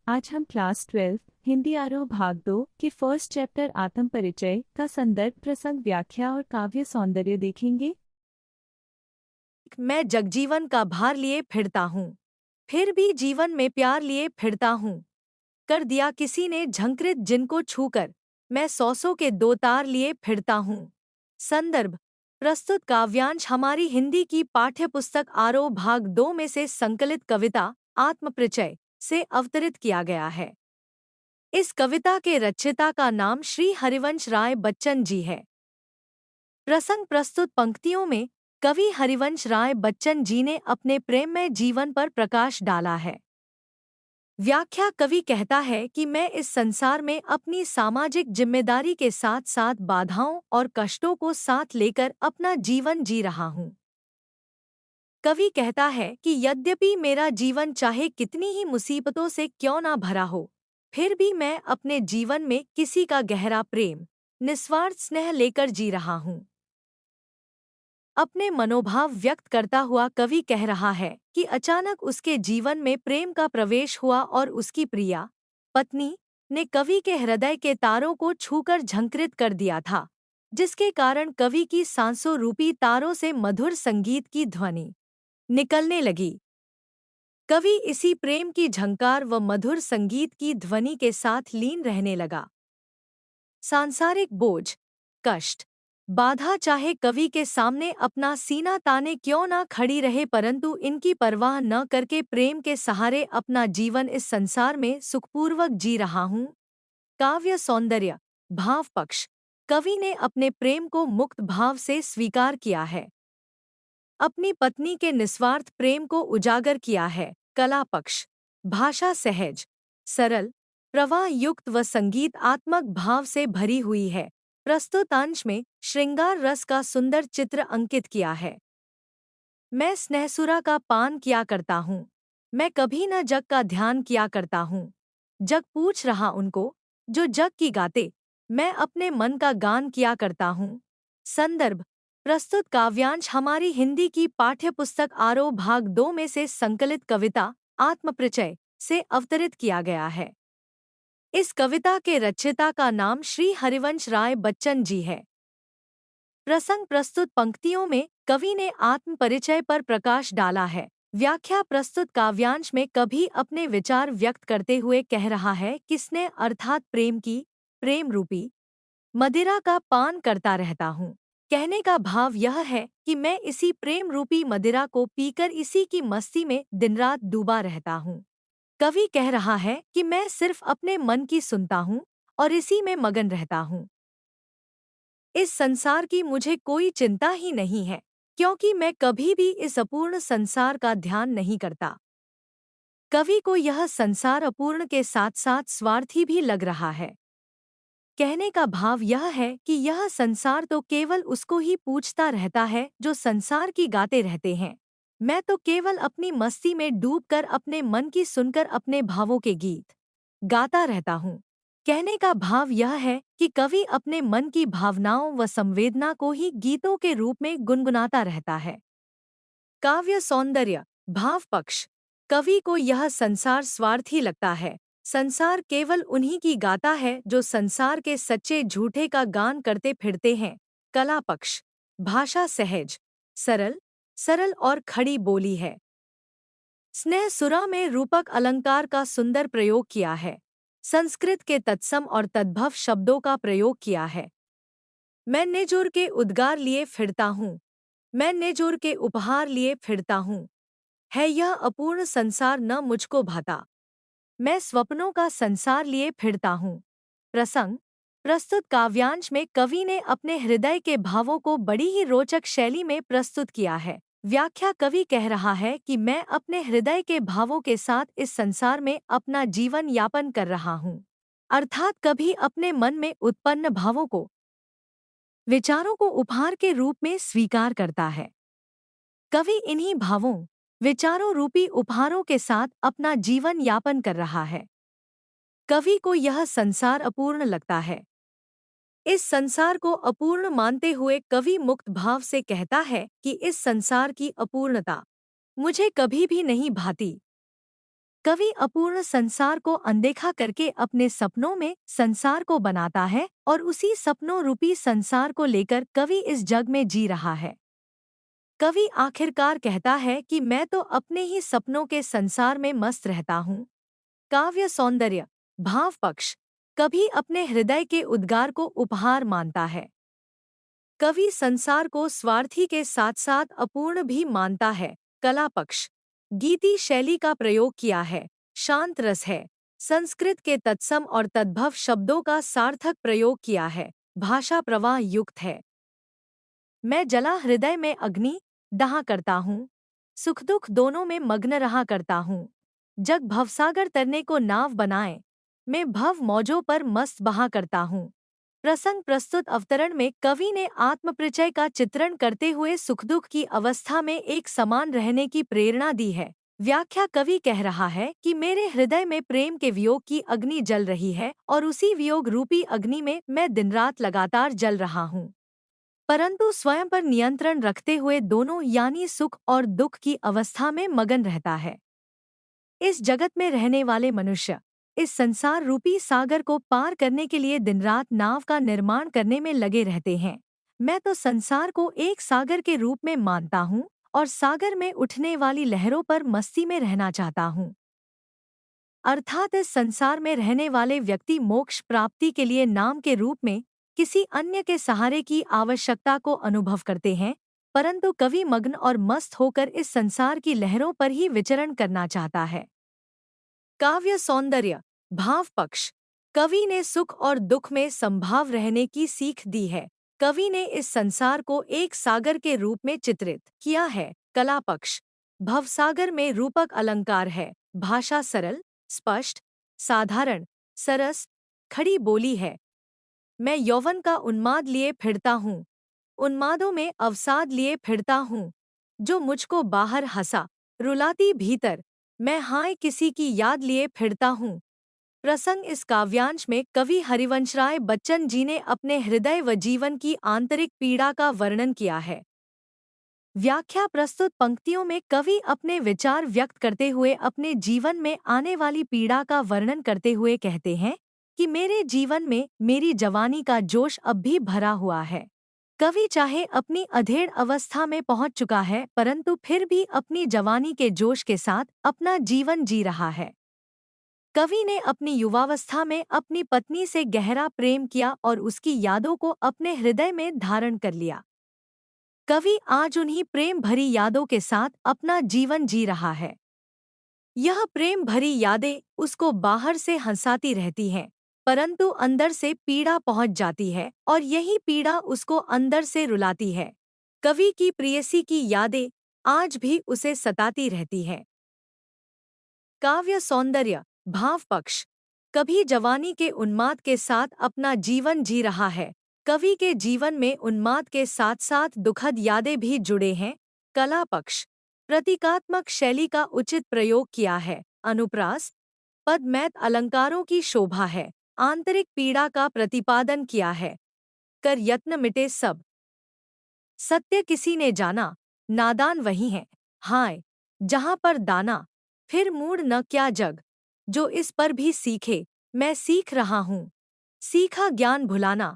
आज हम क्लास 12 हिंदी आरोह भाग 2 के फर्स्ट चैप्टर आत्म परिचय का संदर्भ प्रसंग व्याख्या और काव्य सौंदर्य देखेंगे। मैं जगजीवन का भार लिए फिरता हूँ, फिर भी जीवन में प्यार लिए फिरता हूँ। कर दिया किसी ने झंकृत जिनको छूकर, मैं सौ के दो तार लिए फिरता हूँ। संदर्भ प्रस्तुत काव्यांश हमारी हिंदी की पाठ्य पुस्तक आरोह भाग 2 में से संकलित कविता आत्मपरिचय से अवतरित किया गया है। इस कविता के रचयिता का नाम श्री हरिवंश राय बच्चन जी है। प्रसंग प्रस्तुत पंक्तियों में कवि हरिवंश राय बच्चन जी ने अपने प्रेममय जीवन पर प्रकाश डाला है। व्याख्या कवि कहता है कि मैं इस संसार में अपनी सामाजिक जिम्मेदारी के साथ साथ बाधाओं और कष्टों को साथ लेकर अपना जीवन जी रहा हूँ। कवि कहता है कि यद्यपि मेरा जीवन चाहे कितनी ही मुसीबतों से क्यों ना भरा हो, फिर भी मैं अपने जीवन में किसी का गहरा प्रेम, निस्वार्थ स्नेह लेकर जी रहा हूँ। अपने मनोभाव व्यक्त करता हुआ कवि कह रहा है कि अचानक उसके जीवन में प्रेम का प्रवेश हुआ और उसकी प्रिया पत्नी ने कवि के हृदय के तारों को छूकर झंकृत कर दिया था, जिसके कारण कवि की सांसों रूपी तारों से मधुर संगीत की ध्वनि निकलने लगी। कवि इसी प्रेम की झंकार व मधुर संगीत की ध्वनि के साथ लीन रहने लगा। सांसारिक बोझ, कष्ट, बाधा चाहे कवि के सामने अपना सीना ताने क्यों ना खड़ी रहे, परंतु इनकी परवाह न करके प्रेम के सहारे अपना जीवन इस संसार में सुखपूर्वक जी रहा हूँ। काव्य सौंदर्य भाव पक्ष कवि ने अपने प्रेम को मुक्त भाव से स्वीकार किया है, अपनी पत्नी के निस्वार्थ प्रेम को उजागर किया है। कला पक्ष भाषा सहज, सरल, प्रवाह युक्त व संगीतात्मक भाव से भरी हुई है। प्रस्तुत अंश में श्रृंगार रस का सुंदर चित्र अंकित किया है। मैं स्नेहसुरा का पान किया करता हूँ, मैं कभी न जग का ध्यान किया करता हूँ। जग पूछ रहा उनको जो जग की गाते, मैं अपने मन का गान किया करता हूँ। संदर्भ प्रस्तुत काव्यांश हमारी हिंदी की पाठ्य पुस्तक आरोह भाग 2 में से संकलित कविता आत्मपरिचय से अवतरित किया गया है। इस कविता के रचयिता का नाम श्री हरिवंश राय बच्चन जी है। प्रसंग प्रस्तुत पंक्तियों में कवि ने आत्म परिचय पर प्रकाश डाला है। व्याख्या प्रस्तुत काव्यांश में कवि अपने विचार व्यक्त करते हुए कह रहा है कि स्नेह अर्थात प्रेम की प्रेम रूपी मदिरा का पान करता रहता हूँ। कहने का भाव यह है कि मैं इसी प्रेम रूपी मदिरा को पीकर इसी की मस्ती में दिनरात डूबा रहता हूँ। कवि कह रहा है कि मैं सिर्फ अपने मन की सुनता हूँ और इसी में मगन रहता हूँ। इस संसार की मुझे कोई चिंता ही नहीं है, क्योंकि मैं कभी भी इस अपूर्ण संसार का ध्यान नहीं करता। कवि को यह संसार अपूर्ण के साथ साथ स्वार्थी भी लग रहा है। कहने का भाव यह है कि यह संसार तो केवल उसको ही पूछता रहता है जो संसार की गाते रहते हैं। मैं तो केवल अपनी मस्ती में डूबकर अपने मन की सुनकर अपने भावों के गीत गाता रहता हूँ। कहने का भाव यह है कि कवि अपने मन की भावनाओं व संवेदना को ही गीतों के रूप में गुनगुनाता रहता है। काव्य सौंदर्य भाव पक्ष कवि को यह संसार स्वार्थी लगता है। संसार केवल उन्हीं की गाता है जो संसार के सच्चे झूठे का गान करते फिरते हैं। कला पक्ष भाषा सहज, सरल, सरल और खड़ी बोली है। स्नेह सुरा में रूपक अलंकार का सुंदर प्रयोग किया है। संस्कृत के तत्सम और तद्भव शब्दों का प्रयोग किया है। मैं निजुर के उद्गार लिए फिरता हूँ, मैं निजुर के उपहार लिए फिरता हूँ। है यह अपूर्ण संसार न मुझको भाता, मैं स्वप्नों का संसार लिए फिरता हूँ। प्रसंग प्रस्तुत काव्यांश में कवि ने अपने हृदय के भावों को बड़ी ही रोचक शैली में प्रस्तुत किया है। व्याख्या कवि कह रहा है कि मैं अपने हृदय के भावों के साथ इस संसार में अपना जीवन यापन कर रहा हूँ, अर्थात कभी अपने मन में उत्पन्न भावों को विचारों को उपहार के रूप में स्वीकार करता है। कवि इन्हीं भावों विचारों रूपी उपहारों के साथ अपना जीवन यापन कर रहा है। कवि को यह संसार अपूर्ण लगता है। इस संसार को अपूर्ण मानते हुए कवि मुक्त भाव से कहता है कि इस संसार की अपूर्णता मुझे कभी भी नहीं भाती। कवि अपूर्ण संसार को अनदेखा करके अपने सपनों में संसार को बनाता है और उसी सपनों रूपी संसार को लेकर कवि इस जग में जी रहा है। कवि आखिरकार कहता है कि मैं तो अपने ही सपनों के संसार में मस्त रहता हूँ। काव्य सौंदर्य, भाव पक्ष। कवि अपने हृदय के उद्गार को उपहार मानता है। कवि संसार को स्वार्थी के साथ साथ अपूर्ण भी मानता है। कला पक्ष। गीति शैली का प्रयोग किया है, शांत रस है। संस्कृत के तत्सम और तद्भव शब्दों का सार्थक प्रयोग किया है, भाषा प्रवाह युक्त है। मैं जला हृदय में अग्नि दहा करता हूँ, सुख दुख दोनों में मग्न रहा करता हूँ। जग भवसागर तरने को नाव बनाए, मैं भव मौजों पर मस्त बहा करता हूँ। प्रसंग प्रस्तुत अवतरण में कवि ने आत्मपरिचय का चित्रण करते हुए सुख दुख की अवस्था में एक समान रहने की प्रेरणा दी है। व्याख्या। कवि कह रहा है कि मेरे हृदय में प्रेम के वियोग की अग्नि जल रही है और उसी वियोग रूपी अग्नि में मैं दिन रात लगातार जल रहा हूँ, परंतु स्वयं पर नियंत्रण रखते हुए दोनों यानी सुख और दुख की अवस्था में मगन रहता है। इस जगत में रहने वाले मनुष्य इस संसार रूपी सागर को पार करने के लिए दिन रात नाव का निर्माण करने में लगे रहते हैं। मैं तो संसार को एक सागर के रूप में मानता हूँ और सागर में उठने वाली लहरों पर मस्ती में रहना चाहता हूँ। अर्थात इस संसार में रहने वाले व्यक्ति मोक्ष प्राप्ति के लिए नाम के रूप में किसी अन्य के सहारे की आवश्यकता को अनुभव करते हैं, परंतु कवि मग्न और मस्त होकर इस संसार की लहरों पर ही विचरण करना चाहता है। काव्य सौंदर्य, भाव पक्ष। कवि ने सुख और दुख में संभाव रहने की सीख दी है। कवि ने इस संसार को एक सागर के रूप में चित्रित किया है। कला पक्ष। भवसागर में रूपक अलंकार है, भाषा सरल, स्पष्ट, साधारण, सरस, खड़ी बोली है। मैं यौवन का उन्माद लिए फिरता हूँ, उन्मादों में अवसाद लिए फिरता हूँ। जो मुझको बाहर हंसा, रुलाती भीतर, मैं हाय किसी की याद लिए फिरता हूँ। प्रसंग। इस काव्यांश में कवि हरिवंशराय बच्चन जी ने अपने हृदय व जीवन की आंतरिक पीड़ा का वर्णन किया है। व्याख्या। प्रस्तुत पंक्तियों में कवि अपने विचार व्यक्त करते हुए अपने जीवन में आने वाली पीड़ा का वर्णन करते हुए कहते हैं कि मेरे जीवन में मेरी जवानी का जोश अब भी भरा हुआ है। कवि चाहे अपनी अधेड़ अवस्था में पहुंच चुका है, परंतु फिर भी अपनी जवानी के जोश के साथ अपना जीवन जी रहा है। कवि ने अपनी युवावस्था में अपनी पत्नी से गहरा प्रेम किया और उसकी यादों को अपने हृदय में धारण कर लिया। कवि आज उन्हीं प्रेम भरी यादों के साथ अपना जीवन जी रहा है। यह प्रेम भरी यादें उसको बाहर से हंसाती रहती हैं, परंतु अंदर से पीड़ा पहुंच जाती है और यही पीड़ा उसको अंदर से रुलाती है। कवि की प्रेयसी की यादें आज भी उसे सताती रहती हैं। काव्य सौंदर्य, भाव पक्ष। कवि जवानी के उन्माद के साथ अपना जीवन जी रहा है। कवि के जीवन में उन्माद के साथ साथ दुखद यादें भी जुड़े हैं। कला पक्ष। प्रतीकात्मक शैली का उचित प्रयोग किया है, अनुप्रास, पदमैत अलंकारों की शोभा है, आंतरिक पीड़ा का प्रतिपादन किया है। कर यत्न मिटे सब, सत्य किसी ने जाना, नादान वही है, हाय जहाँ पर दाना, फिर मूड न क्या जग, जो इस पर भी सीखे, मैं सीख रहा हूँ, सीखा ज्ञान भुलाना।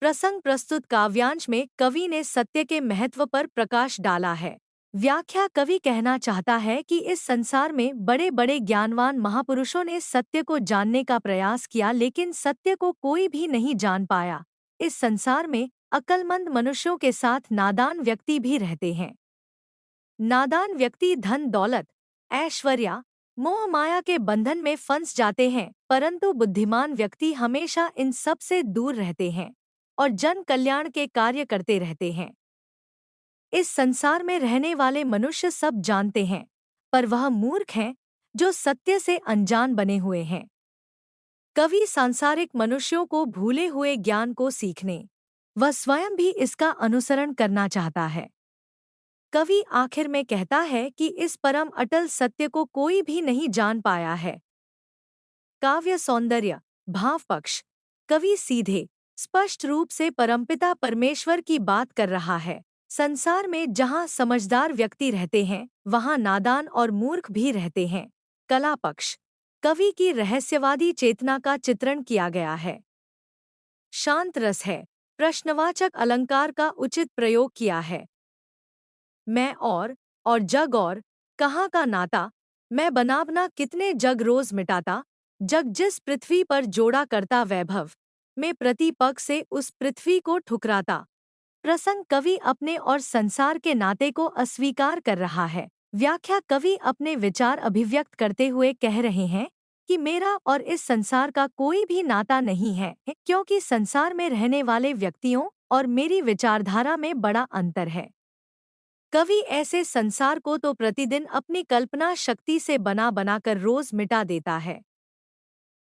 प्रसंग। प्रस्तुत काव्यांश में कवि ने सत्य के महत्व पर प्रकाश डाला है। व्याख्या। कवि कहना चाहता है कि इस संसार में बड़े बड़े ज्ञानवान महापुरुषों ने सत्य को जानने का प्रयास किया, लेकिन सत्य को कोई भी नहीं जान पाया। इस संसार में अक्लमंद मनुष्यों के साथ नादान व्यक्ति भी रहते हैं। नादान व्यक्ति धन दौलत, ऐश्वर्या, मोह माया के बंधन में फंस जाते हैं, परंतु बुद्धिमान व्यक्ति हमेशा इन सब से दूर रहते हैं और जन कल्याण के कार्य करते रहते हैं। इस संसार में रहने वाले मनुष्य सब जानते हैं, पर वह मूर्ख हैं जो सत्य से अनजान बने हुए हैं। कवि सांसारिक मनुष्यों को भूले हुए ज्ञान को सीखने, वह स्वयं भी इसका अनुसरण करना चाहता है। कवि आखिर में कहता है कि इस परम अटल सत्य को कोई भी नहीं जान पाया है। काव्य सौंदर्य, भाव पक्ष। कवि सीधे स्पष्ट रूप से परमपिता परमेश्वर की बात कर रहा है। संसार में जहाँ समझदार व्यक्ति रहते हैं, वहाँ नादान और मूर्ख भी रहते हैं। कला पक्ष, कवि की रहस्यवादी चेतना का चित्रण किया गया है। शांत रस है, प्रश्नवाचक अलंकार का उचित प्रयोग किया है। मैं और जग और, कहाँ का नाता, मैं बनावना कितने जग रोज मिटाता, जग जिस पृथ्वी पर जोड़ा करता वैभव, मैं प्रतिपक्ष से उस पृथ्वी को ठुकराता। प्रसंग, कवि अपने और संसार के नाते को अस्वीकार कर रहा है। व्याख्या, कवि अपने विचार अभिव्यक्त करते हुए कह रहे हैं कि मेरा और इस संसार का कोई भी नाता नहीं है, क्योंकि संसार में रहने वाले व्यक्तियों और मेरी विचारधारा में बड़ा अंतर है। कवि ऐसे संसार को तो प्रतिदिन अपनी कल्पना शक्ति से बना बनाकर रोज मिटा देता है।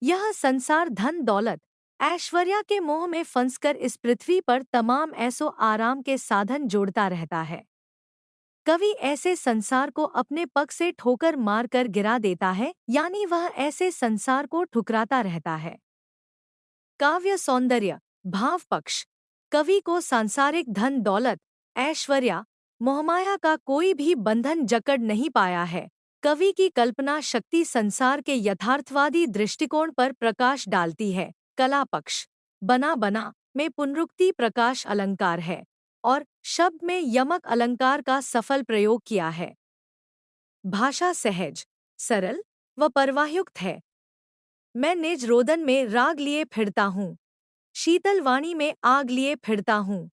यह संसार धन दौलत ऐश्वर्या के मोह में फंसकर इस पृथ्वी पर तमाम ऐसो आराम के साधन जोड़ता रहता है। कवि ऐसे संसार को अपने पग से ठोकर मारकर गिरा देता है, यानी वह ऐसे संसार को ठुकराता रहता है। काव्य सौंदर्य, भाव पक्ष, कवि को सांसारिक धन दौलत ऐश्वर्या मोहमाया का कोई भी बंधन जकड़ नहीं पाया है। कवि की कल्पना शक्ति संसार के यथार्थवादी दृष्टिकोण पर प्रकाश डालती है। कला पक्ष, बना बना में पुनरुक्ति प्रकाश अलंकार है और शब्द में यमक अलंकार का सफल प्रयोग किया है। भाषा सहज, सरल व परवायुक्त है। मैं निज रोदन में राग लिए फिरता हूँ, शीतल वाणी में आग लिए फिरता हूँ।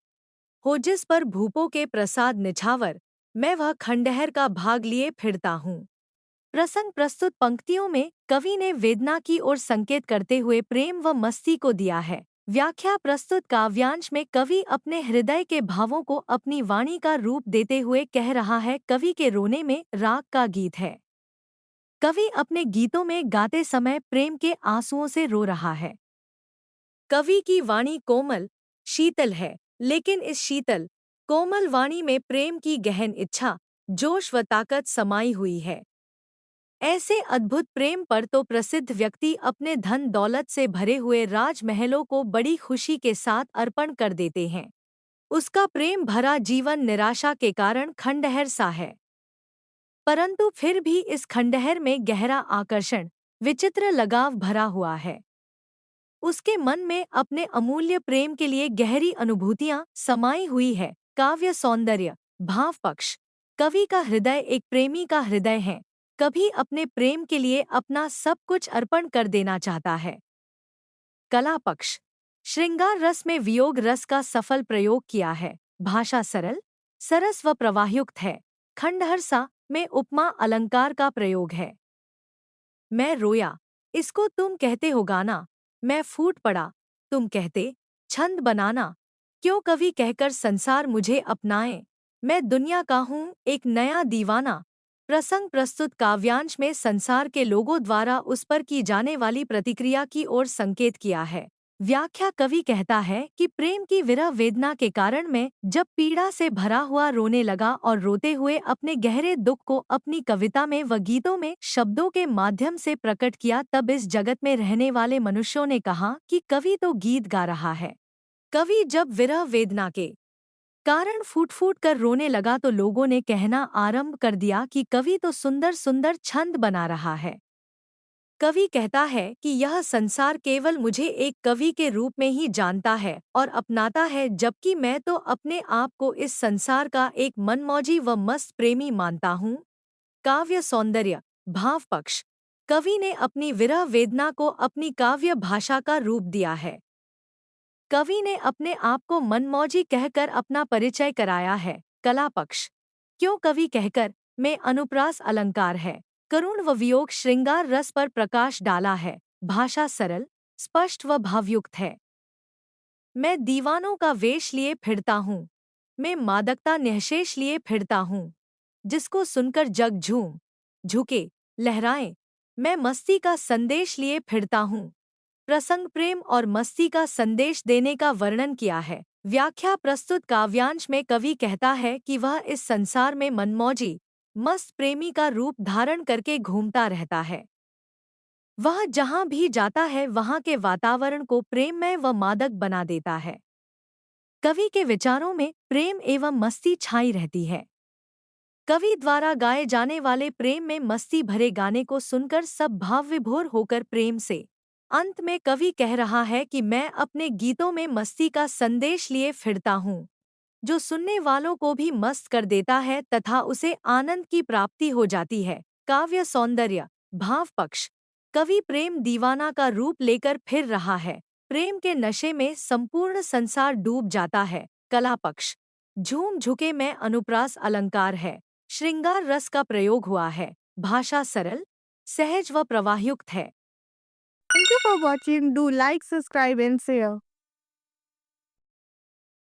हो जिस पर भूपों के प्रसाद निछावर, मैं वह खंडहर का भाग लिए फिरता हूँ। प्रसंग, प्रस्तुत पंक्तियों में कवि ने वेदना की ओर संकेत करते हुए प्रेम व मस्ती को दिया है। व्याख्या, प्रस्तुत काव्यांश में कवि अपने हृदय के भावों को अपनी वाणी का रूप देते हुए कह रहा है। कवि के रोने में राग का गीत है। कवि अपने गीतों में गाते समय प्रेम के आंसुओं से रो रहा है। कवि की वाणी कोमल, शीतल है, लेकिन इस शीतल, कोमल वाणी में प्रेम की गहन इच्छा, जोश व ताकत समाई हुई है। ऐसे अद्भुत प्रेम पर तो प्रसिद्ध व्यक्ति अपने धन दौलत से भरे हुए राजमहलों को बड़ी खुशी के साथ अर्पण कर देते हैं। उसका प्रेम भरा जीवन निराशा के कारण खंडहर सा है, परंतु फिर भी इस खंडहर में गहरा आकर्षण, विचित्र लगाव भरा हुआ है। उसके मन में अपने अमूल्य प्रेम के लिए गहरी अनुभूतियां समाई हुई है। काव्य सौंदर्य, भाव पक्ष, कवि का हृदय एक प्रेमी का हृदय है, कभी अपने प्रेम के लिए अपना सब कुछ अर्पण कर देना चाहता है। कला पक्ष, श्रृंगार रस में वियोग रस का सफल प्रयोग किया है। भाषा सरल, सरस व प्रवाहयुक्त है। खंडहर में उपमा अलंकार का प्रयोग है। मैं रोया, इसको तुम कहते हो गाना, मैं फूट पड़ा, तुम कहते छंद बनाना। क्यों कवि कहकर संसार मुझे अपनाए, मैं दुनिया का हूँ एक नया दीवाना। प्रसंग, प्रस्तुत काव्यांश में संसार के लोगों द्वारा उस पर की जाने वाली प्रतिक्रिया की ओर संकेत किया है। व्याख्या, कवि कहता है कि प्रेम की विरह वेदना के कारण मैं जब पीड़ा से भरा हुआ रोने लगा और रोते हुए अपने गहरे दुख को अपनी कविता में व गीतों में शब्दों के माध्यम से प्रकट किया, तब इस जगत में रहने वाले मनुष्यों ने कहा कि कवि तो गीत गा रहा है। कवि जब विरह वेदना के कारण फूट फूट कर रोने लगा तो लोगों ने कहना आरंभ कर दिया कि कवि तो सुंदर सुंदर छंद बना रहा है। कवि कहता है कि यह संसार केवल मुझे एक कवि के रूप में ही जानता है और अपनाता है, जबकि मैं तो अपने आप को इस संसार का एक मनमौजी व मस्त प्रेमी मानता हूँ। काव्य सौंदर्य, भाव पक्ष, कवि ने अपनी विरह वेदना को अपनी काव्य भाषा का रूप दिया है। कवि ने अपने आप को मनमौजी कहकर अपना परिचय कराया है। कला पक्ष, क्यों कवि कहकर में अनुप्रास अलंकार है, करुण व वियोग श्रृंगार रस पर प्रकाश डाला है। भाषा सरल, स्पष्ट व भावयुक्त है। मैं दीवानों का वेश लिए फिरता हूँ, मैं मादकता निःशेष लिए फिरता हूँ, जिसको सुनकर जग झूम झुके लहराए। मैं मस्ती का संदेश लिए फिरता हूँ। प्रसंग, प्रेम और मस्ती का संदेश देने का वर्णन किया है। व्याख्या, प्रस्तुत काव्यांश में कवि कहता है कि वह इस संसार में मनमौजी मस्त प्रेमी का रूप धारण करके घूमता रहता है। वह जहाँ भी जाता है वहाँ के वातावरण को प्रेममय व मादक बना देता है। कवि के विचारों में प्रेम एवं मस्ती छाई रहती है। कवि द्वारा गाए जाने वाले प्रेम में मस्ती भरे गाने को सुनकर सब भाव विभोर होकर प्रेम से। अंत में कवि कह रहा है कि मैं अपने गीतों में मस्ती का संदेश लिए फिरता हूँ, जो सुनने वालों को भी मस्त कर देता है तथा उसे आनंद की प्राप्ति हो जाती है। काव्य सौंदर्य, भाव पक्ष। कवि प्रेम दीवाना का रूप लेकर फिर रहा है। प्रेम के नशे में संपूर्ण संसार डूब जाता है। कला पक्ष। झूम झुके में अनुप्रास अलंकार है। श्रृंगार रस का प्रयोग हुआ है। भाषा सरल, सहज व प्रवाहयुक्त है। Thank you for watching. Do like, subscribe and share.